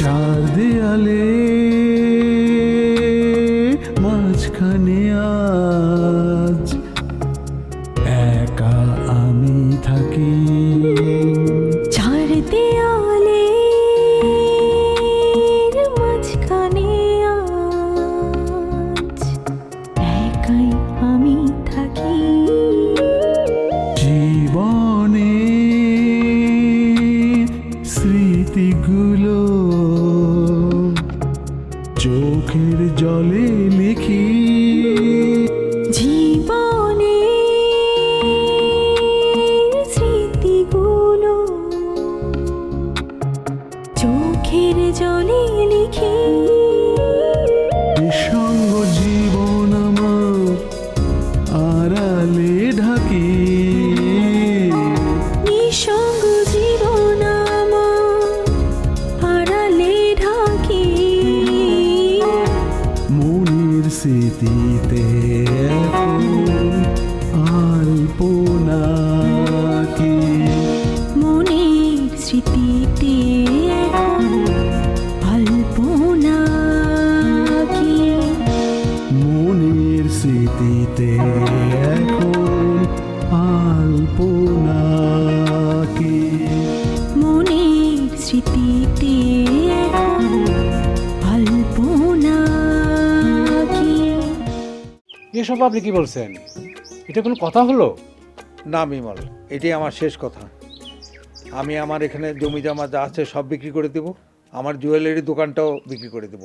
চার দেয়ালে মাঝখানে আজ একা আমি থাকি। চার দেয়ালে মাঝখানে আজ একাই আমি থাকি। জীবনে স্মৃতিগুলো চোখের জলে লিখি। জীবনে স্মৃতিগুলো চোখের জলে লিখি। নিঃসঙ্গ জীবন আমার আড়ালে ঢাকি। নিঃসঙ্গ জীবন আমার আড়ালে ঢাকি। মনের স্মৃতিতে এখন আলপনা কি। মনের স্মৃতিতে এখন আলপনা কি। মনের স্মৃতিতে এখন আলপনা কি। মনের স্মৃতিতে এখন আলপনা কি। এসব আপনি কি বলছেন? এটা কোনো কথা হলো? না বিমল, এটাই আমার শেষ কথা। আমি আমার এখানে জমি জমা যা আছে সব বিক্রি করে দেব, আমার জুয়েলারি দোকানটাও বিক্রি করে দেব।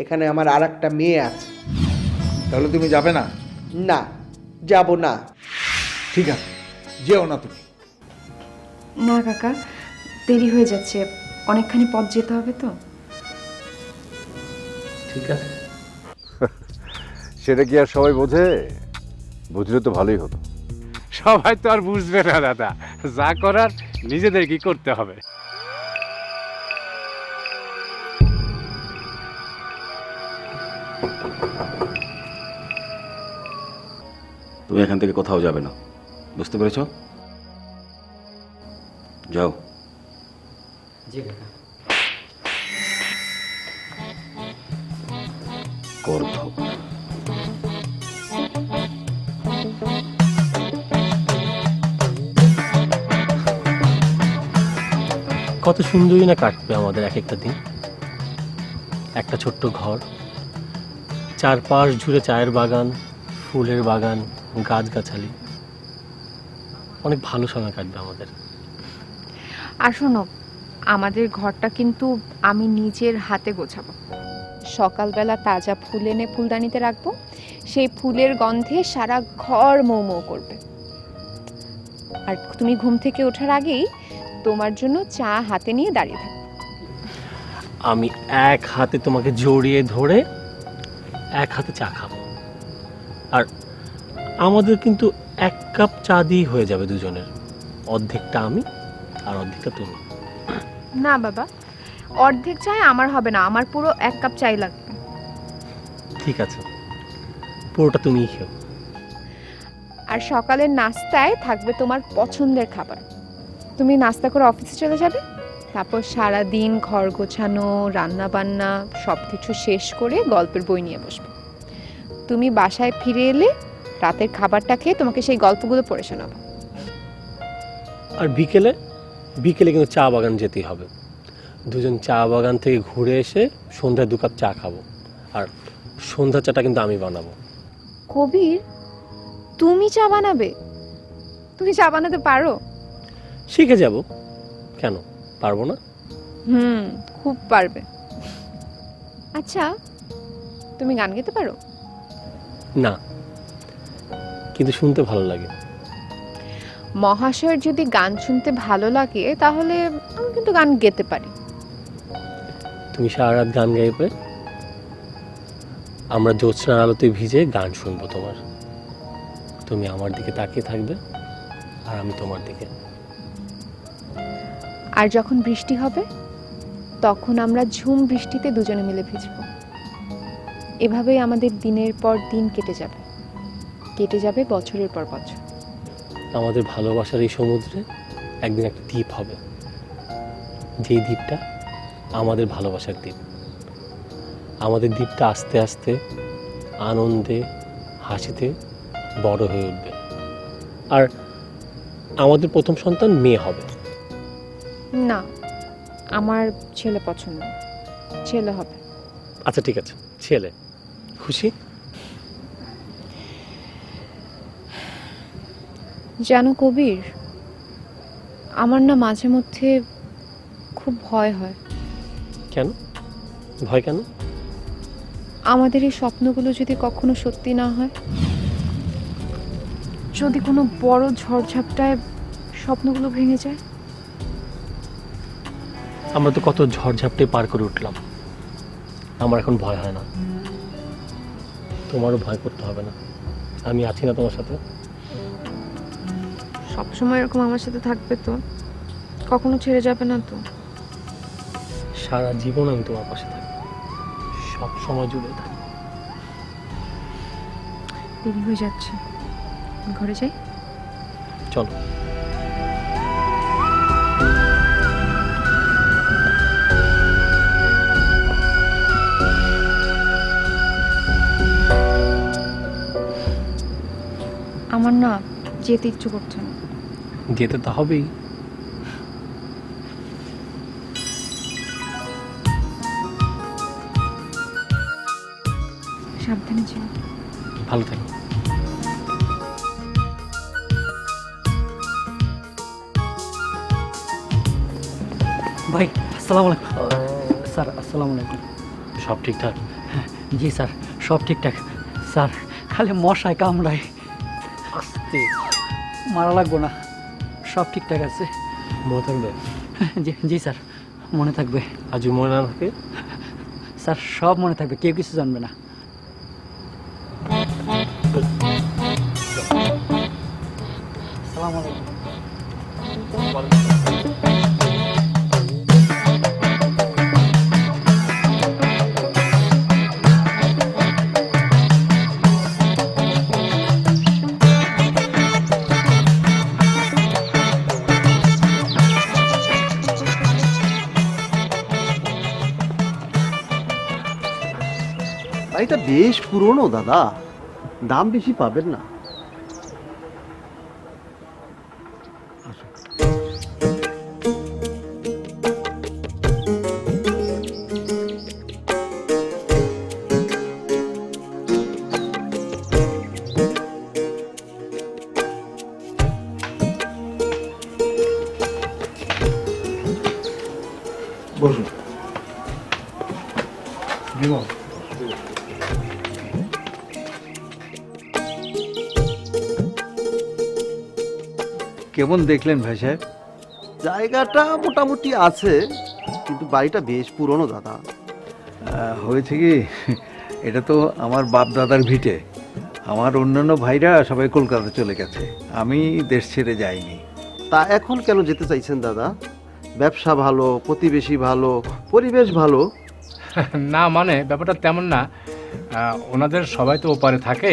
এখানে আমার আর একটা মেয়ে আছে। তাহলে তুমি যাবে না? না, যাব না। ঠিক আছে, যেও না তুমি। না কাকা, দেরি হয়ে যাচ্ছে, অনেকখানি পথ যেতে হবে তো। ঠিক আছে। সেটা কি আর সবাই বোঝে? বুঝলে তো ভালোই হতো। সবাই তো আর বুঝবে না দাদা, যা করার নিজেদের কি করতে হবে। তুমি এখান থেকে কোথাও যাবে না, বুঝতে পেরেছ? যাও। গর্ধব। কত সুন্দরই না কাটবে আমাদের এক একটা দিন। একটা ছোট্ট ঘর, চারপাশ জুড়ে চায়ের বাগান, ফুলের বাগান, গাছগাছালি। অনেক ভালো সময় কাটবে আমাদের। আর শোনো, আমাদের ঘরটা কিন্তু আমি নিজের হাতে গোছাবো। সকালবেলা তাজা ফুল এনে ফুলদানিতে রাখবো, সেই ফুলের গন্ধে সারা ঘর মৌ মৌ করবে। আর তুমি ঘুম থেকে ওঠার আগেই তোমার জন্য চা হাতে নিয়ে দাঁড়িয়ে থাকবে। আমি এক হাতে তোমাকে জড়িয়ে ধরে এক হাতে চা খাবো। আর আমাদের কিন্তু এক কাপ চা দিয়ে হয়ে যাবে দুজনের। অর্ধেকটা আমি আর অর্ধেকটা তুমি। না বাবা, অর্ধেক চাই আমার হবে না, আমার পুরো এক কাপ চাই লাগবে। ঠিক আছে, পুরোটা তুমিই খেও। আর সকালের নাস্তায় থাকবে তোমার পছন্দের খাবার। তুমি নাস্তা করে অফিসে চলে যাবে, তারপর সারা দিন ঘর গোছানো, রান্না বান্না সব কিছু শেষ করে গল্পের বই নিয়ে বসবে। তুমি বাসায় ফিরে এলে রাতের খাবারটা খেয়ে তোমাকে সেই গল্পগুলো পড়ে শোনাবো। আর বিকেলে বিকেলে কিন্তু চা বাগান যেতেই হবে। দুজন চা বাগান থেকে ঘুরে এসে সন্ধ্যায় 2 কাপ চা খাবো। আর সন্ধ্যা চাটা কিন্তু আমি বানাবো। কবির, তুমি চা বানাবে? তুমি চা বানাতে পারো? শিখে যাব, কেন পারবো না? খুব পারবে। আচ্ছা, তুমি গান গাইতে পারো? না, কিন্তু শুনতে ভালো লাগে। মহাশয়ের যদি গান শুনতে ভালো লাগে তাহলে আমি কিন্তু গান গেতে পারি। তুমি সারা রাত গান গাইবে, আমরা জ্যোৎস্নার আলোতে ভিজে গান শুনবো তোমার। তুমি আমার দিকে তাকিয়ে থাকবে আর আমি তোমার দিকে। আর যখন বৃষ্টি হবে তখন আমরা ঝুম বৃষ্টিতে দুজনে মিলে ভিজবো। এভাবেই আমাদের দিনের পর দিন কেটে যাবে বছরের পর বছর। আমাদের ভালোবাসার এই সমুদ্রে একদিন একটা দ্বীপ হবে, যেই দ্বীপটা আমাদের ভালোবাসার দ্বীপ। আমাদের দ্বীপটা আস্তে আস্তে আনন্দে হাসিতে বড় হয়ে উঠবে। আর আমাদের প্রথম সন্তান মেয়ে হবে। না, আমার ছেলে পছন্দ, ছেলে হবে। আচ্ছা ঠিক আছে, ছেলে। খুশি? জানো কবির, আমার না মাঝে মধ্যে খুব ভয় হয়। কেন ভয় কেন? আমাদের এই স্বপ্নগুলো যদি কখনো সত্যি না হয়, যদি কোনো বড় ঝড়ঝাপটায় স্বপ্নগুলো ভেঙে যায়। আমরা তো কত ঝড়ঝাপটে পার করে উঠলাম, আমার এখন ভয় হয় না। তোমারও ভয় করতে হবে না, আমি আছি না তোমার সাথে? সবসময় এরকম আমার সাথে থাকবে তো? কখনো ছেড়ে যাবে না তো? সারা জীবন আমি তোমার পাশে থাকি, সব সময় জুড়ে থাকি। দেরি হয়ে যাচ্ছে, ঘরে যাই। চলো। আমার না যেতে ইচ্ছে করছে না। যেতে তো হবেই। সাবধানে যেও। ভালো থাকো। ভাই আসসালামু আলাইকুম। স্যার আসসালামু আলাইকুম। সব ঠিকঠাক? জি স্যার, সব ঠিকঠাক। স্যার খালি মশায় কামড়ায়। আস্তে। মারা লাগবো না, সব ঠিকঠাক আছে। মনে থাকবে? জি জি স্যার, মনে থাকবে। আজ মনে না থাকে? স্যার সব মনে থাকবে, কেউ কিছু জানবে না। আসসালামু আলাইকুম। বাড়িটা বেশ পুরনো দাদা, দাম বেশি পাবেন না। বসুন। বিমল, কেমন দেখলেন ভাই সাহেব? জায়গাটা মোটামুটি আছে, কিন্তু বাড়িটা বেশ পুরনো দাদা। হয়েছে কি, এটা তো আমার বাপ দাদার ভিটে। আমার অন্যান্য ভাইরা সবাই কলকাতা চলে গেছে, আমি দেশ ছেড়ে যাইনি। তা এখন কেন যেতে চাইছেন দাদা? ব্যবসা ভালো, প্রতিবেশী ভালো, পরিবেশ ভালো। না মানে ব্যাপারটা তেমন না, ওনাদের সবাই তো ওপারে থাকে,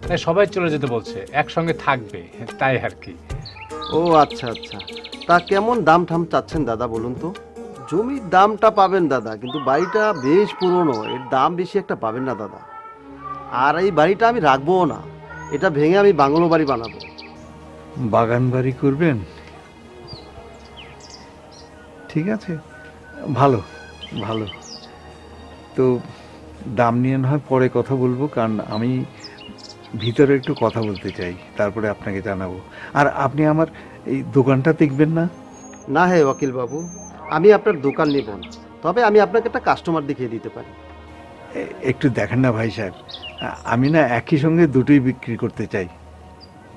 তাই সবাই চলে যেতে বলছে, একসঙ্গে থাকবে, তাই আর কি। ও আচ্ছা আচ্ছা, তা কেমন দাম ঠাম চাচ্ছেন দাদা বলুন তো? জমির দামটা পাবেন দাদা, কিন্তু বাড়িটা বেশ পুরনো, এর দাম বেশি একটা পাবেন না দাদা। আর এই বাড়িটা আমি রাখবোও না, এটা ভেঙে আমি বাংলো বাড়ি বানাবো। বাগান বাড়ি করবেন? ঠিক আছে, ভালো ভালো। তো দাম নিয়ে না হয় পরে কথা বলবো, কারণ আমি ভিতরে একটু কথা বলতে চাই, তারপরে আপনাকে জানাবো। আর আপনি আমার এই দোকানটা দেখবেন না? না হে ওয়াকিল বাবু, আমি আপনার দোকান নিব না, তবে আমি আপনাকে একটা কাস্টমার দেখিয়ে দিতে পারি। একটু দেখেন না ভাই সাহেব, আমি না একই সঙ্গে দুটোই বিক্রি করতে চাই।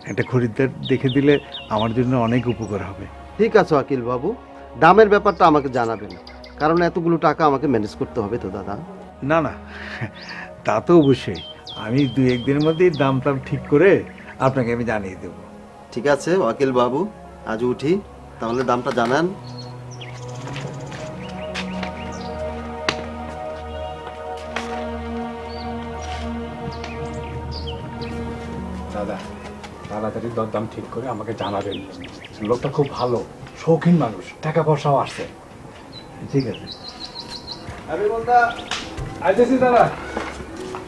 একটা খরিদ্দার দেখে দিলে আমার জন্য অনেক উপকার হবে। ঠিক আছে ওয়াকিল বাবু, দামের ব্যাপারটা আমাকে জানাবেন, কারণ এতগুলো টাকা আমাকে ম্যানেজ করতে হবে তো দাদা। না না, তা তো অবশ্যই, আমি 2-1 দিনের মধ্যেই দাম টাম ঠিক করে আপনাকে আমি জানিয়ে দেবো। ঠিক আছে ওয়াকিল বাবু, আজ উঠি, তাহলে দামটা জানান। দাদা তাড়াতাড়ি দরদাম ঠিক করে আমাকে জানাবেন, লোকটা খুব ভালো, শৌখিন মানুষ, টাকা পয়সাও আসছে। ঠিক আছে, আরে বন্ধা, আইতেছি দাদা।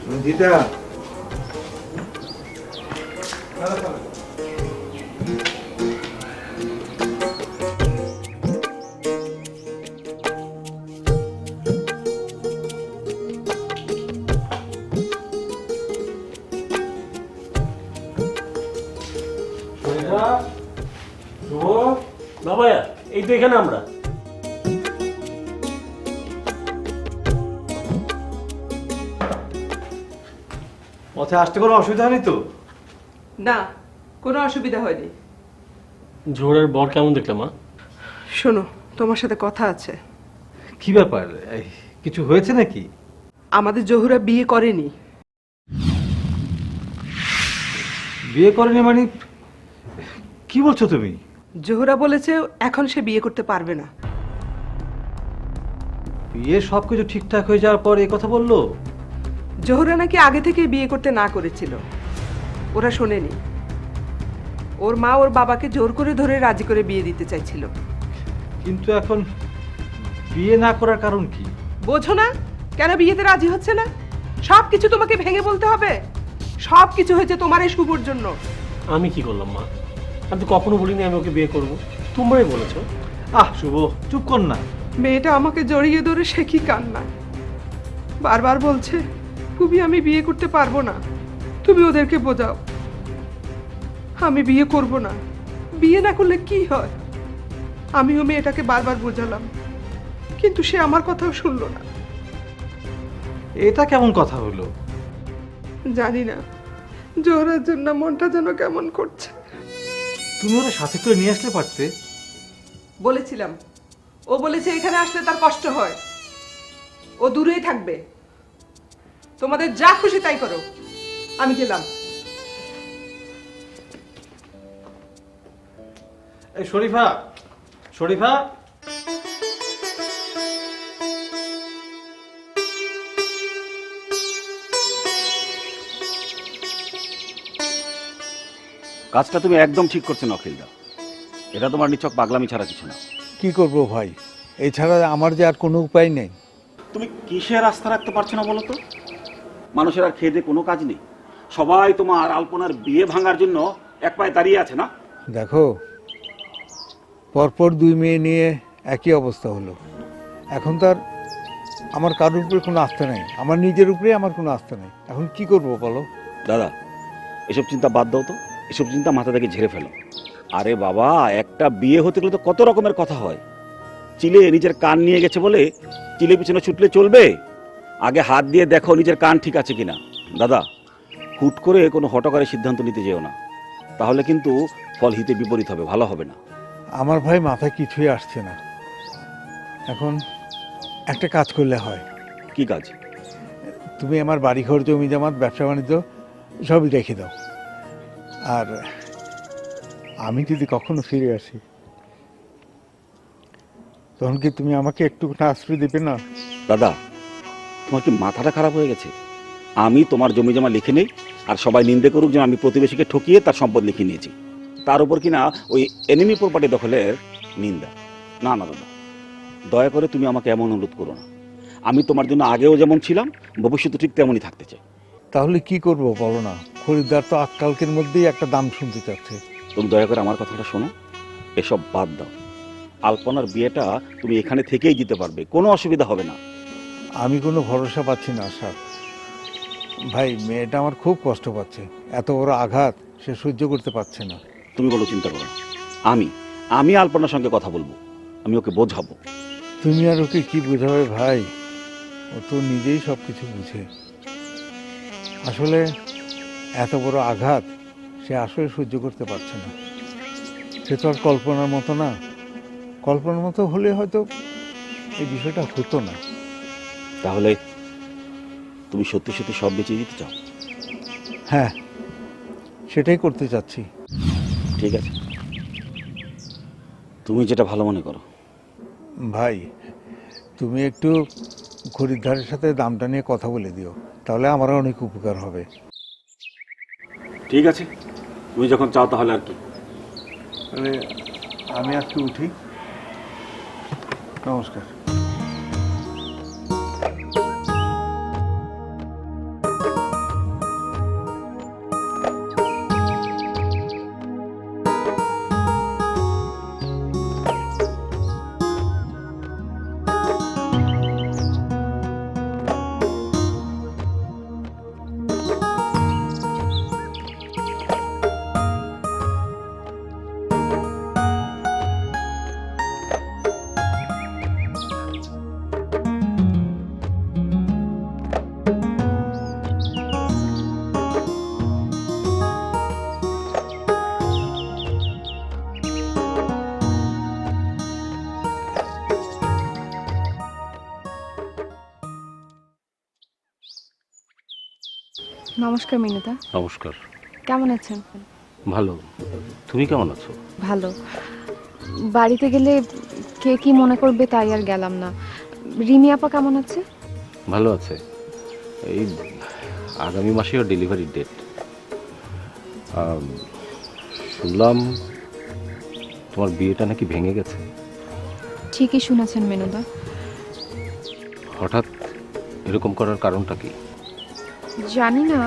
সঞ্জিতা, বাবা এই তো এখানে আমরা। পথে আসতে কোনো অসুবিধা হয়নি তো? না, কোনো অসুবিধা হয়নি। জোহরের বর কেমন দেখলে মা? শোনো, তোমার সাথে কথা আছে। কি ব্যাপার, কিছু হয়েছে নাকি? আমাদের জহুরা বিয়ে করেনি। বিয়ে করেনি মানে কি বলছো তুমি? জহুরা বলেছে এখন সে বিয়ে করতে পারবে না। বিয়ে সবকিছু ঠিকঠাক হয়ে যাওয়ার পর এই কথা বললো? জহুরা নাকি আগে থেকে বিয়ে করতে না করেছিল, ওরা শোনেনি। ওর মা ওর বাবাকে জোর করে ধরে রাজি করে বিয়ে দিতে চাইছিল। কিন্তু এখন বিয়ে না করার কারণ কি? বোঝো না কেন বিয়েতে রাজি হচ্ছে না? সব কিছু তোমাকে ভেঙে বলতে হবে। সব কিছু হয়েছে তোমার এই শুভর জন্য। আমি কি করলাম মা? আমি তো কখনো বলিনি আমি ওকে বিয়ে করব, তোমরাই বলেছো। শুভ, চুপ কর না। মেয়েটা আমাকে জড়িয়ে ধরে সে কি কান্না, বারবার বলছে তুমি আমি বিয়ে করতে পারবো না, তুমি ওদেরকে বোঝাও। আমি বিয়ে করব না। বিয়ে না করলে কি হয়? আমিও মেয়েটাকে বারবার বোঝালাম, কিন্তু সে আমার কথাও শুনলো না। এটা কেমন কথা হলো? জানি না, জোহরার জন্য মনটা যেন কেমন করছে। তুমি ওরা সাথে করে নিয়ে আসতে পারতে। বলেছিলাম, ও বলেছে এখানে আসলে তার কষ্ট হয়, ও দূরেই থাকবে। তোমাদের যা খুশি তাই করো, আমি গেলাম। এই শরীফা, শরীফা, কাজটা তুমি একদম ঠিক করছো না অখিলদা। এটা তোমার নিছক পাগলামি ছাড়া কিছু না। কি করব ভাই, এছাড়া আমার যে আর কোনো উপায় নেই। তুমি কিসের আস্থা রাখতে পারছো না বলো তো? মানুষের আর খেয়ে দিয়ে কোনো কাজ নেই। সবাই তোমার আলপনার বিয়ে ভাঙার জন্য এক পায়ে দাঁড়িয়ে আছে না? দেখো, পরপর দুই মেয়ে নিয়ে একই অবস্থা হলো। এখন তার আমার কারোর উপরে কোনো আস্থা নেই, আমার নিজের উপরে আমার কোনো আস্থা নেই। এখন কি করব বলো? দাদা, এসব চিন্তা বাদ দাও তো। এসব চিন্তা মাথা থেকে ঝেড়ে ফেলো। আরে বাবা, একটা বিয়ে হতে গেলে তো কত রকমের কথা হয়। চিলে নিজের কান নিয়ে গেছে বলে চিলে পিছনে ছুটলে চলবে? আগে হাত দিয়ে দেখো নিজের কান ঠিক আছে কিনা। দাদা, হুট করে কোনো হঠকারী সিদ্ধান্ত নিতে যেও না, তাহলে কিন্তু ফল হিতে বিপরীত হবে, ভালো হবে না। আমার ভাই মাথায় কিছুই আসছে না। এখন একটা কাজ করলে হয়। কি কাজ? তুমি আমার বাড়িঘর, জমি জামাত, ব্যবসা বাণিজ্য সবই রেখে দাও। আর আমি যদি কখনো ফিরে আসি, তখন কি তুমি আমাকে একটু আশ্রয় দেবে না? দাদা, তোমার কি মাথাটা খারাপ হয়ে গেছে? আমি তোমার জমি জমা লিখে নেই, আর সবাই নিন্দে করুক যে আমি প্রতিবেশীকে ঠকিয়ে তার সম্পদ লিখে নিয়েছি, তার উপর কিনা ওই এনিমি প্রপার্টি দখলের নিন্দা। না না দাদা, দয়া করে তুমি আমাকে এমন অনুরোধ করো না। আমি তোমার জন্য আগেও যেমন ছিলাম, ভবিষ্যতে ঠিক তেমনই থাকতে চাই। তাহলে কি করব বলো না? খরিদ্দার তো আজকালকের মধ্যেই একটা দাম শুনতে চাচ্ছে। তুমি দয়া করে আমার কথাটা শোনো, এসব বাদ দাও। আলপনার বিয়েটা তুমি এখানে থেকেই দিতে পারবে, কোনো অসুবিধা হবে না। আমি কোনো ভরসা পাচ্ছি না স্যার। ভাই, মেয়েটা আমার খুব কষ্ট পাচ্ছে। এত বড় আঘাত সে সহ্য করতে পারছে না। তুমি বলো, চিন্তা করো না। আমি আলপনার সঙ্গে কথা বলবো, আমি ওকে বোঝাবো। তুমি আর ওকে কি বোঝাবে ভাই? ও তো নিজেই সব কিছু বুঝে। আসলে এত বড় আঘাত সে আসলে সহ্য করতে পারছে না। সে তো আর কল্পনার মতো না। কল্পনার মতো হলে হয়তো এই বিষয়টা হতো না। তাহলে তুমি সত্যি সত্যি সব বেঁচে দিতে চাও? হ্যাঁ, সেটাই করতে চাচ্ছি। ঠিক আছে, তুমি যেটা ভালো মনে করো। ভাই, তুমি একটু খরিদ্দারের সাথে দামটা নিয়ে কথা বলে দিও, তাহলে আমারও অনেক উপকার হবে। ঠিক আছে, তুমি যখন চাও তাহলে আর কি। তাহলে আমি আজকে উঠি। নমস্কার। নমস্কার মিনুদা, নমস্কার। কেমন আছেন? ভালো। তুমি কেমন আছো? ভালো। বাড়িতে গেলে কে কি মনে করবে তাই আর গেলাম না। রিমি আপা কেমন আছে? ভালো আছে। এই আগামী মাসে ওর ডেলিভারি ডেট। শুনলাম তোমার বিয়েটা নাকি ভেঙে গেছে। ঠিকই শুনেছেন মিনুদা। হঠাৎ এরকম করার কারণটা কি? জানি না,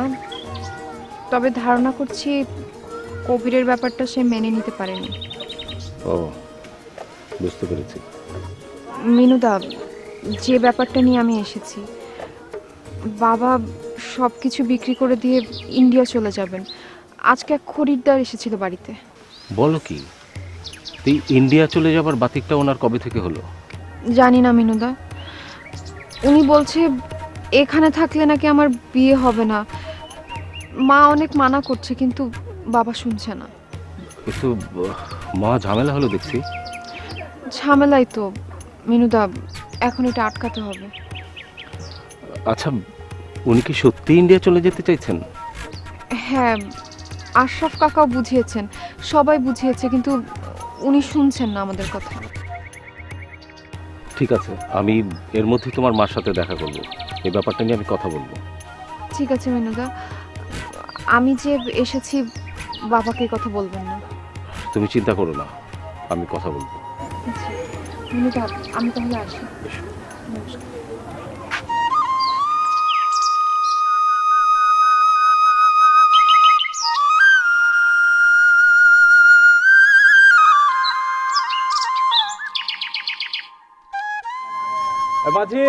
তবে ধারণা করছি কবিরের ব্যাপারটা সে মেনে নিতে পারেনি। ও, বুঝতে পেরেছি। মিনুদা, যে ব্যাপারটা নিয়ে আমি এসেছি, বাবা সব কিছু বিক্রি করে দিয়ে ইন্ডিয়া চলে যাবেন। আজকে এক খরিদ্দার এসেছিল বাড়িতে। বলো কি, এই ইন্ডিয়া চলে যাবার বাতিকটা ওনার কবে থেকে হলো? জানি না মিনুদা, উনি বলছে এখানে থাকলে নাকি আমার বিয়ে হবে না। মা অনেক মানা করছে কিন্তু বাবা শুনছে না। একটু মা ঝামেলা হলো দেখছি। ঝামেলাই তো মিনুদা, এখন এটা আটকাতে হবে। আচ্ছা, উনি কি সত্যি ইন্ডিয়া চলে যেতে চাইছেন? হ্যাঁ, আশরাফ কাকাও বুঝিয়েছেন, সবাই বুঝিয়েছে, কিন্তু উনি শুনছেন না আমাদের কথা। ঠিক আছে, আমি এর মধ্যে তোমার মার সাথে দেখা করব, এই ব্যাপারটা নিয়ে আমি কথা বলবো। ঠিক আছে মিনুদা, আমি যে এসেছি বাবাকে কথা বলবেন না। তুমি চিন্তা করো না, আমি কথা বলবো। মিনুদা, আমি তাহলে আসি। নমস্কার। মাঝি,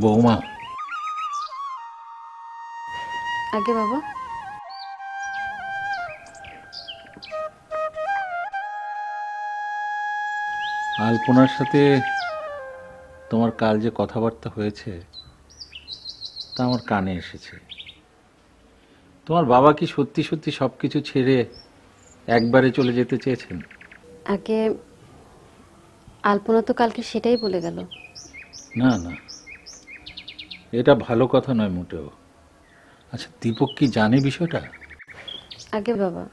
বৌমা, আগে বাবা, আলপনার সাথে তোমার কাল যে কথাবার্তা হয়েছে তা আমার কানে এসেছে। তোমার বাবা কি সত্যি সত্যি সব কিছু ছেড়ে একবারে চলে যেতে চেয়েছেন? আগে আলপনা তো কালকে সেটাই বলে গেল। না না, এটা ভালো কথা নয় মোটেও। আচ্ছা, দীপক কি জানে বিষয়টা? আগে বাবা,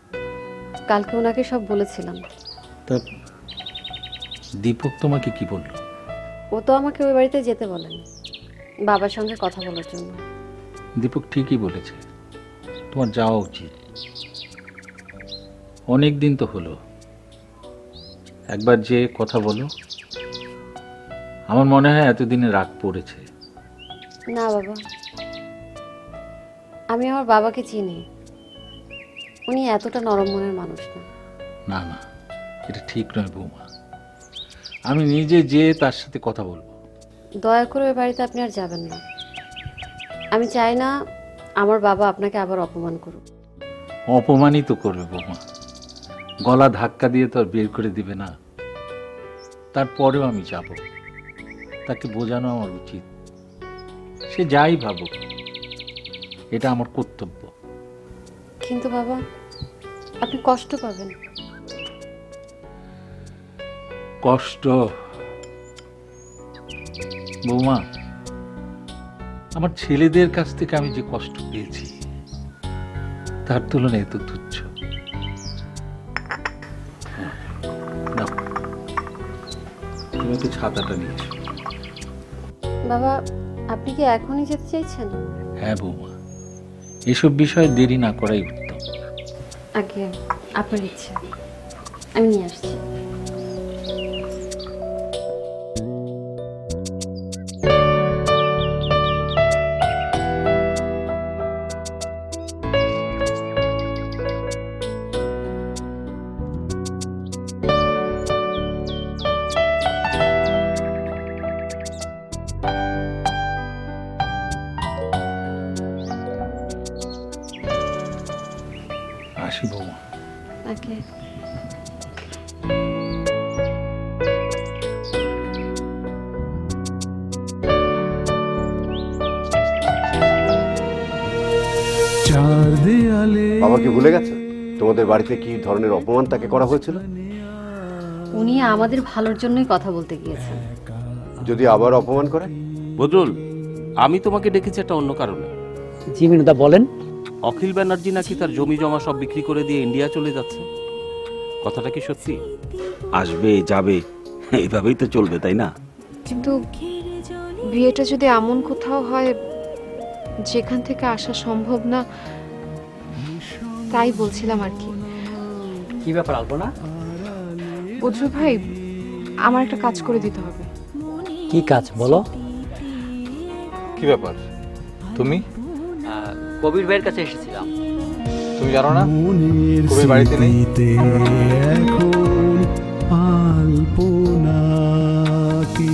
কালকে ওনাকে সব বলেছিলাম। তা দীপক তোমাকে কি বলল? ও তো আমাকে ওই বাড়িতে যেতে বলেন, বাবার সঙ্গে কথা বলার জন্য। দীপক ঠিকই বলেছে, তোমার যাওয়া উচিত। অনেক দিন তো হলো, একবার যে কথা বলো। আমার মনে হয় এতদিনে রাগ পড়েছে। না বাবা, আমি আমার বাবাকে চিনি, উনি এতটা নরম মনের মানুষ না। না না, এটা ঠিক নয় বৌমা। আমি নিজে যে তার সাথে কথা বলবো। দয়া করে ওই বাড়িতে আপনি আর যাবেন না। আমি চাই না আমার বাবা আপনাকে আবার অপমান করুক। অপমানিত করবে বৌমা, গলা ধাক্কা দিয়ে তো আর বের করে দিবে না। তারপরেও আমি যাব, তাকে বোঝানো আমার উচিত। সে যাই ভাবুক, এটা আমার কর্তব্য। কিন্তু বাবা, আপনি কষ্ট পাবেন। কষ্ট? বৌমা, আমার ছেলেদের কাছ থেকে আমি যে কষ্ট পেয়েছি তার তুলনায় এত তুচ্ছ। নাও, তুমি একটু ছাতাটা নিয়ে এসো। বাবা, আপনি কি এখনই যেতে চাইছেন? হ্যাঁ বৌমা, এসব বিষয়ে দেরি না করাই উত্তম। আগে আপনার ইচ্ছে, আমি নিয়ে আসছি। আসি বৌমা। ওকে। বাবা কি ভুলে গেছে তোমাদের বাড়িতে কি ধরনের অপমান তাকে করা হয়েছিল? উনি আমাদের ভালোর জন্যই কথা বলতে গিয়েছেন। যদি আবার অপমান করে? বদরুল, আমি তোমাকে ডেকেছি একটা অন্য কারণে। জি মিনুদা বলেন। অখিল ব্যানার্জি নাকি তার জমি জমা সব বিক্রি করে দিয়ে ইন্ডিয়া চলে যাচ্ছে, কথাটা কি সত্যি? আসবে যাবে এইভাবেই তো চলবে, তাই না? কিন্তু বিয়েটা যদি এমন কোথাও হয় যেখান থেকে আসা সম্ভব না, তাই বলছিলাম আর কি। কি ব্যাপার আলপনা? বদরু ভাই, আমার একটা কাজ করে দিতে হবে। কি কাজ বলো? কি ব্যাপার? তুমি কবির ভাইয়ের কাছে এসেছিলাম। তুমি জানো না মনের কবির বাড়িতে নেই? স্মৃতিতে এখন আলপনা কি